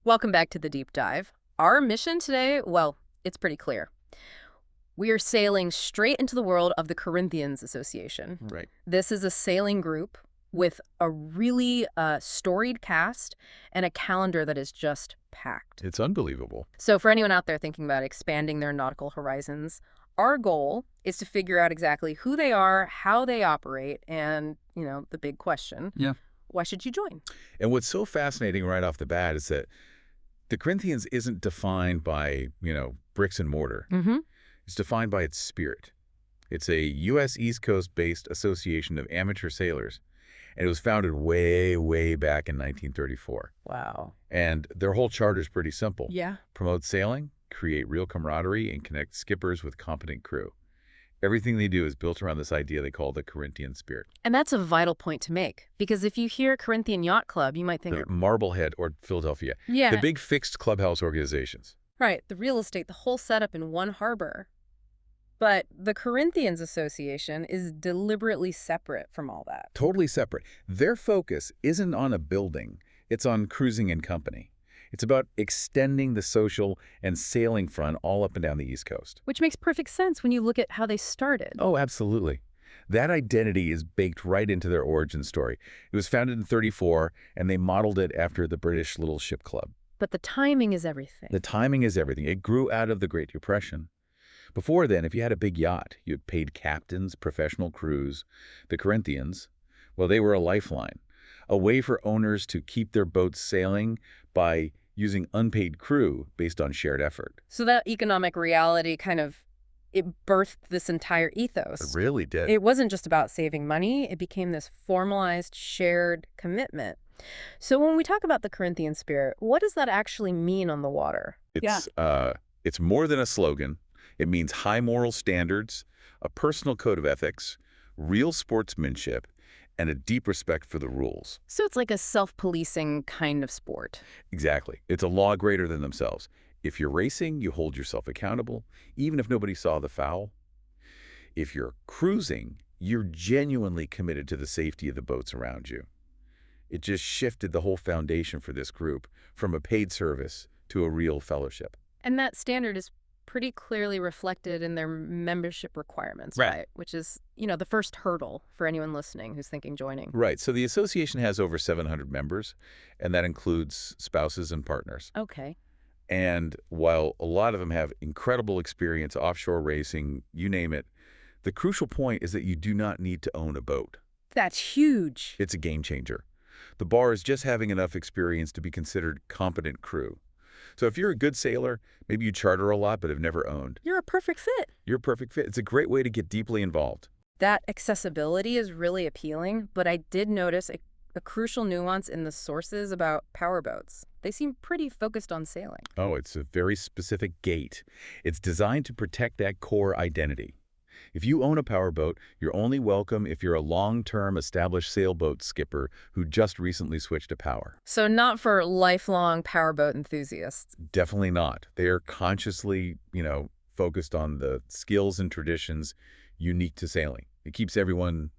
Welcome back to the deep dive. Our mission today, well, it's pretty clear. We are sailing straight into the world of the Corinthians Association. Right. This is a sailing group with a really storied cast and a calendar that is just packed. It's unbelievable. So for anyone out there thinking about expanding their nautical horizons, our goal is to figure out exactly who they are, how they operate, and, the big question. Yeah. Why should you join? And what's so fascinating right off the bat is that the Corinthians isn't defined by, bricks and mortar. Mm-hmm. It's defined by its spirit. It's a U.S. East Coast-based association of amateur sailors, and it was founded way, way back in 1934. Wow. And their whole charter is pretty simple. Yeah. Promote sailing, create real camaraderie, and connect skippers with competent crew. Everything they do is built around this idea they call the Corinthian spirit. And that's a vital point to make, because if you hear Corinthian Yacht Club, you might think, The Marblehead or Philadelphia. yeah, The big fixed clubhouse organizations. right, the real estate, the whole setup in one harbor. But the Corinthians Association is deliberately separate from all that. Totally separate. Their focus isn't on a building. It's on cruising and company. It's about extending the social and sailing front all up and down the East Coast. Which makes perfect sense when you look at how they started. Oh, absolutely. That identity is baked right into their origin story. It was founded in 34, and they modeled it after the British Little Ship Club. But the timing is everything. The timing is everything. It grew out of the Great Depression. Before then, if you had a big yacht, you had paid captains, professional crews. The Corinthians, well, they were a lifeline, a way for owners to keep their boats sailing by using unpaid crew based on shared effort. So that economic reality it birthed this entire ethos. It really did. It wasn't just about saving money. It became this formalized, shared commitment. So when we talk about the Corinthian spirit, what does that actually mean on the water? It's more than a slogan. It means high moral standards, a personal code of ethics, real sportsmanship, and a deep respect for the rules. So it's like a self-policing kind of sport. Exactly. It's a law greater than themselves. If you're racing, you hold yourself accountable, even if nobody saw the foul. If you're cruising, you're genuinely committed to the safety of the boats around you. It just shifted the whole foundation for this group from a paid service to a real fellowship. And that standard is pretty clearly reflected in their membership requirements, Right. right? Which is, the first hurdle for anyone listening who's thinking joining. Right. So the association has over 700 members, and that includes spouses and partners. Okay. And while a lot of them have incredible experience offshore racing, you name it, the crucial point is that you do not need to own a boat. That's huge. It's a game changer. The bar is just having enough experience to be considered competent crew. So if you're a good sailor, maybe you charter a lot but have never owned, You're a perfect fit. you're a perfect fit. It's a great way to get deeply involved. That accessibility is really appealing, but I did notice a crucial nuance in the sources about powerboats. They seem pretty focused on sailing. Oh, it's a very specific gate. It's designed to protect that core identity. If you own a powerboat, you're only welcome if you're a long-term established sailboat skipper who just recently switched to power. So not for lifelong powerboat enthusiasts. Definitely not. They are consciously, focused on the skills and traditions unique to sailing. It keeps everyone,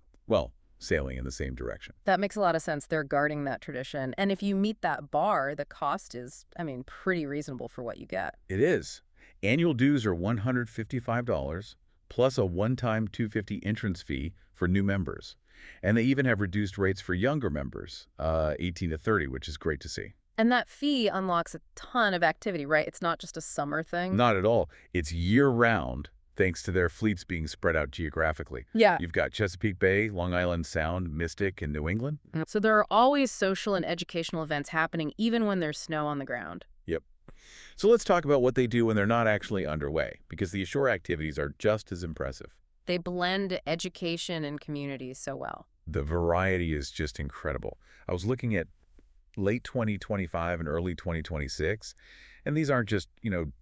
sailing in the same direction. That makes a lot of sense. They're guarding that tradition. And if you meet that bar, the cost is, pretty reasonable for what you get. It is. Annual dues are $155 plus a one-time $250 entrance fee for new members. And they even have reduced rates for younger members, 18 to 30, which is great to see. And that fee unlocks a ton of activity, right? It's not just a summer thing. Not at all. It's year-round, thanks to their fleets being spread out geographically. Yeah. You've got Chesapeake Bay, Long Island Sound, Mystic, and New England. So there are always social and educational events happening, even when there's snow on the ground. Yep. So let's talk about what they do when they're not actually underway, because the ashore activities are just as impressive. They blend education and community so well. The variety is just incredible. I was looking at late 2025 and early 2026, and these aren't just,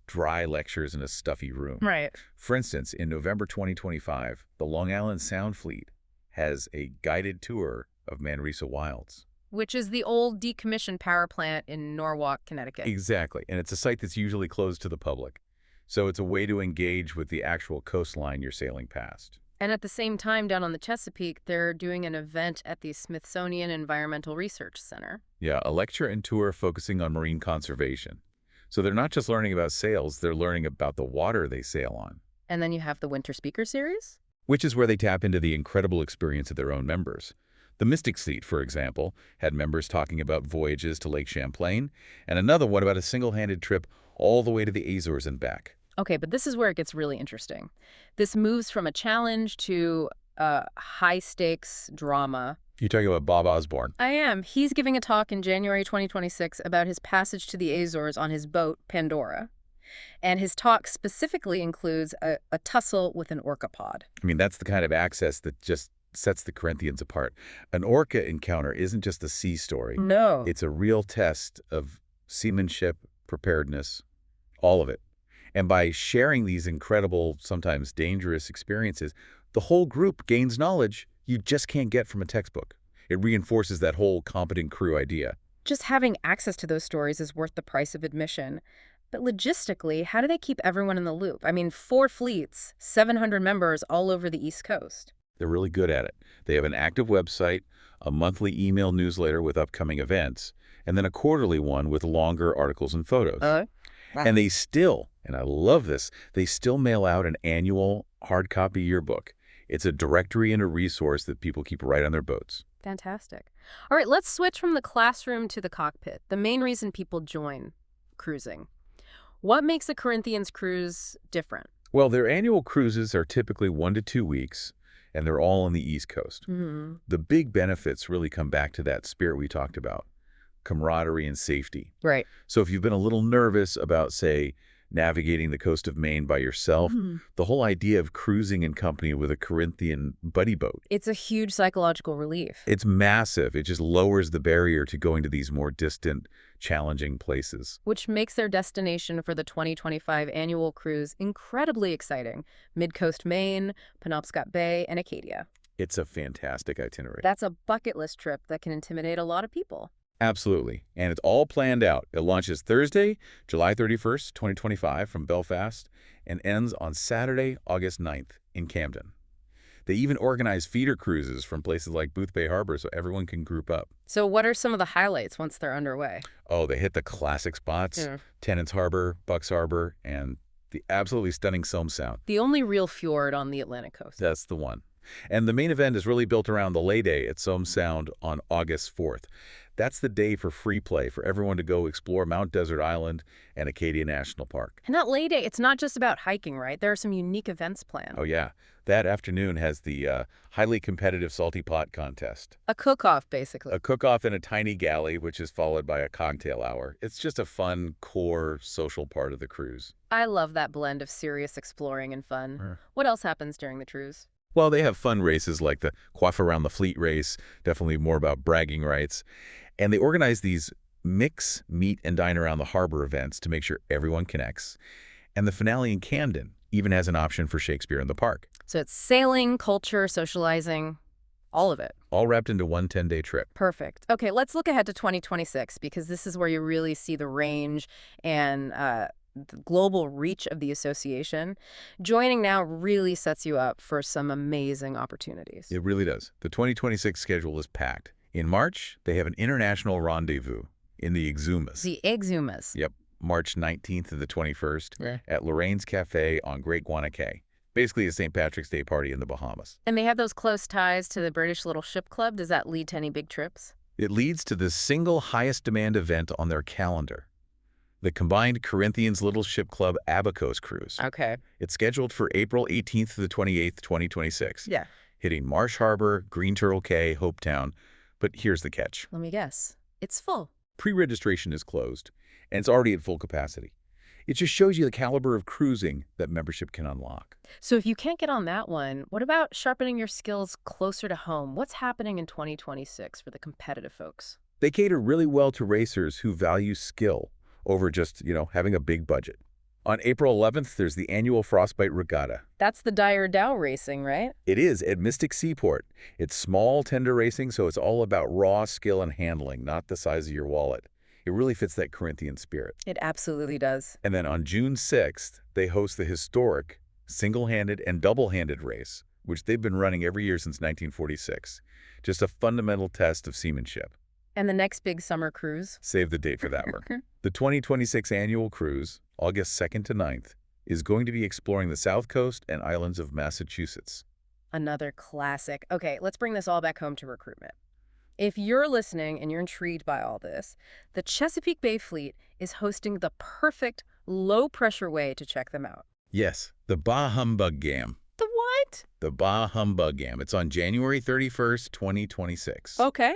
dry lectures in a stuffy room. Right. For instance, in November 2025, the Long Island Sound Fleet has a guided tour of Manresa Wilds. Which is the old decommissioned power plant in Norwalk, Connecticut. Exactly, and it's a site that's usually closed to the public. So it's a way to engage with the actual coastline you're sailing past. And at the same time, down on the Chesapeake, they're doing an event at the Smithsonian Environmental Research Center. Yeah, a lecture and tour focusing on marine conservation. So they're not just learning about sails, they're learning about the water they sail on, And then you have the Winter Speaker Series? which is where they tap into the incredible experience of their own members. The Mystic Seat, for example, had members talking about voyages to Lake Champlain, and another one about a single-handed trip all the way to the Azores and back. Okay, but this is where it gets really interesting. This moves from a challenge to a high-stakes drama. You're talking about Bob Osborne. I am. He's giving a talk in January 2026 about his passage to the Azores on his boat, Pandora. And his talk specifically includes a tussle with an orca pod. I mean, that's the kind of access that just sets the Corinthians apart. An orca encounter isn't just a sea story. No. It's a real test of seamanship, preparedness, all of it. And by sharing these incredible, sometimes dangerous experiences, the whole group gains knowledge you just can't get from a textbook. It reinforces that whole competent crew idea. Just having access to those stories is worth the price of admission. But logistically, how do they keep everyone in the loop? I mean, 4 fleets, 700 members all over the East Coast. They're really good at it. They have an active website, a monthly email newsletter with upcoming events, and then a quarterly one with longer articles and photos. And they still, and I love this, they still mail out an annual hard copy yearbook. It's a directory and a resource that people keep right on their boats. Fantastic. All right, let's switch from the classroom to the cockpit, the main reason people join cruising. What makes a Corinthians cruise different? Well, their annual cruises are typically 1 to 2 weeks, and they're all on the East Coast. The big benefits really come back to that spirit we talked about, camaraderie and safety. Right. So if you've been a little nervous about, say, navigating the coast of Maine by yourself, the whole idea of cruising in company with a Corinthian buddy boat, It's a huge psychological relief. it's massive. It just lowers the barrier to going to these more distant, challenging places. Which makes their destination for the 2025 annual cruise incredibly exciting. Mid-Coast Maine, Penobscot Bay, and Acadia. It's a fantastic itinerary. That's a bucket list trip that can intimidate a lot of people. Absolutely. And it's all planned out. It launches Thursday, July 31st, 2025 from Belfast and ends on Saturday, August 9th in Camden. They even organize feeder cruises from places like Boothbay Harbor so everyone can group up. So what are some of the highlights once they're underway? Oh, they hit the classic spots, Tennant's Harbor, Bucks Harbor, and the absolutely stunning Somme Sound. The only real fjord on the Atlantic coast. That's the one. And the main event is really built around the Lay Day at Somme Sound on August 4th. That's the day for free play for everyone to go explore Mount Desert Island and Acadia National Park. And that Lay Day, it's not just about hiking, right? There are some unique events planned. Oh, yeah. That afternoon has the highly competitive Salty Pot Contest. A cook-off, basically. A cook-off in a tiny galley, which is followed by a cocktail hour. It's just a fun, core, social part of the cruise. I love that blend of serious exploring and fun. What else happens during the cruise? Well, they have fun races like the Quaff Around the Fleet race, definitely more about bragging rights. And they organize these mix, meet, and dine around the harbor events to make sure everyone connects. And the finale in Camden even has an option for Shakespeare in the Park. So it's sailing, culture, socializing, all of it. All wrapped into one 10-day trip. Perfect. Okay, let's look ahead to 2026 because this is where you really see the range and the global reach of the association. Joining now really sets you up for some amazing opportunities. It really does. The 2026 schedule is packed. In March, they have an international rendezvous in the Exumas. The Exumas. Yep, March 19th to the 21st at Lorraine's Cafe on Great Guanacaste. Basically a St. Patrick's Day party in the Bahamas. And they have those close ties to the British Little Ship Club. Does that lead to any big trips? It leads to the single highest demand event on their calendar, the combined Corinthians Little Ship Club Abacos Cruise. Okay. It's scheduled for April 18th to the 28th, 2026. Yeah. Hitting Marsh Harbor, Green Turtle Cay, Hopetown. But here's the catch. Let me guess. It's full. Pre-registration is closed, and it's already at full capacity. It just shows you the caliber of cruising that membership can unlock. So if you can't get on that one, what about sharpening your skills closer to home? What's happening in 2026 for the competitive folks? They cater really well to racers who value skill over just, having a big budget. On April 11th, there's the annual Frostbite Regatta. That's the Dyer Dow racing, right? It is at Mystic Seaport. It's small, tender racing, so it's all about raw skill and handling, not the size of your wallet. It really fits that Corinthian spirit. It absolutely does. And then on June 6th, they host the historic single-handed and double-handed race which they've been running every year since 1946. Just a fundamental test of seamanship. And the next big summer cruise? Save the date for that one. The 2026 annual cruise, August 2nd to 9th, is going to be exploring the South Coast and islands of Massachusetts. Another classic. Okay, let's bring this all back home to recruitment. If you're listening and you're intrigued by all this, the Chesapeake Bay Fleet is hosting the perfect low-pressure way to check them out. Yes, the Bah Humbug Gam. The what? The Bah Humbug Gam. It's on January 31st, 2026. Okay.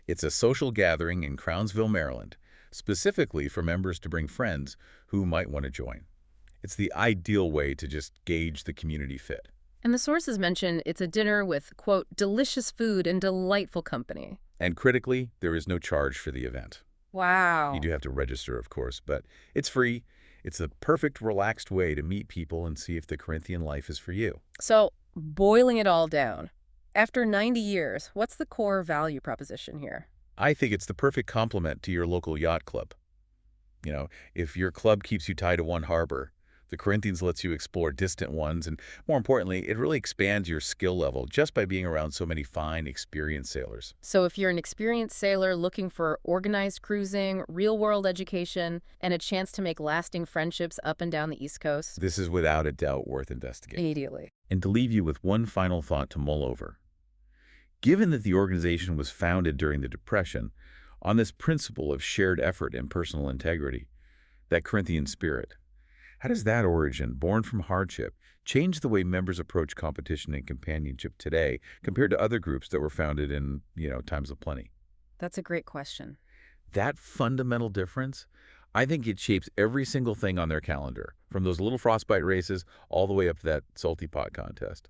It's a social gathering in Crownsville, Maryland, specifically for members to bring friends who might want to join. It's the ideal way to just gauge the community fit. And the sources mention it's a dinner with, quote, delicious food and delightful company. And critically, there is no charge for the event. Wow. You do have to register, of course, but it's free. It's the perfect, relaxed way to meet people and see if the Corinthian life is for you. So, boiling it all down, after 90 years, what's the core value proposition here? I think it's the perfect complement to your local yacht club. You know, if your club keeps you tied to one harbor, the Corinthians lets you explore distant ones, and more importantly, it really expands your skill level just by being around so many fine, experienced sailors. So if you're an experienced sailor looking for organized cruising, real-world education, and a chance to make lasting friendships up and down the East Coast, This is without a doubt worth investigating. immediately. And to leave you with one final thought to mull over. Given that the organization was founded during the Depression on this principle of shared effort and personal integrity, that Corinthian spirit, how does that origin, born from hardship, change the way members approach competition and companionship today compared to other groups that were founded in, times of plenty? That's a great question. That fundamental difference, I think it shapes every single thing on their calendar, from those little frostbite races all the way up to that salty pot contest.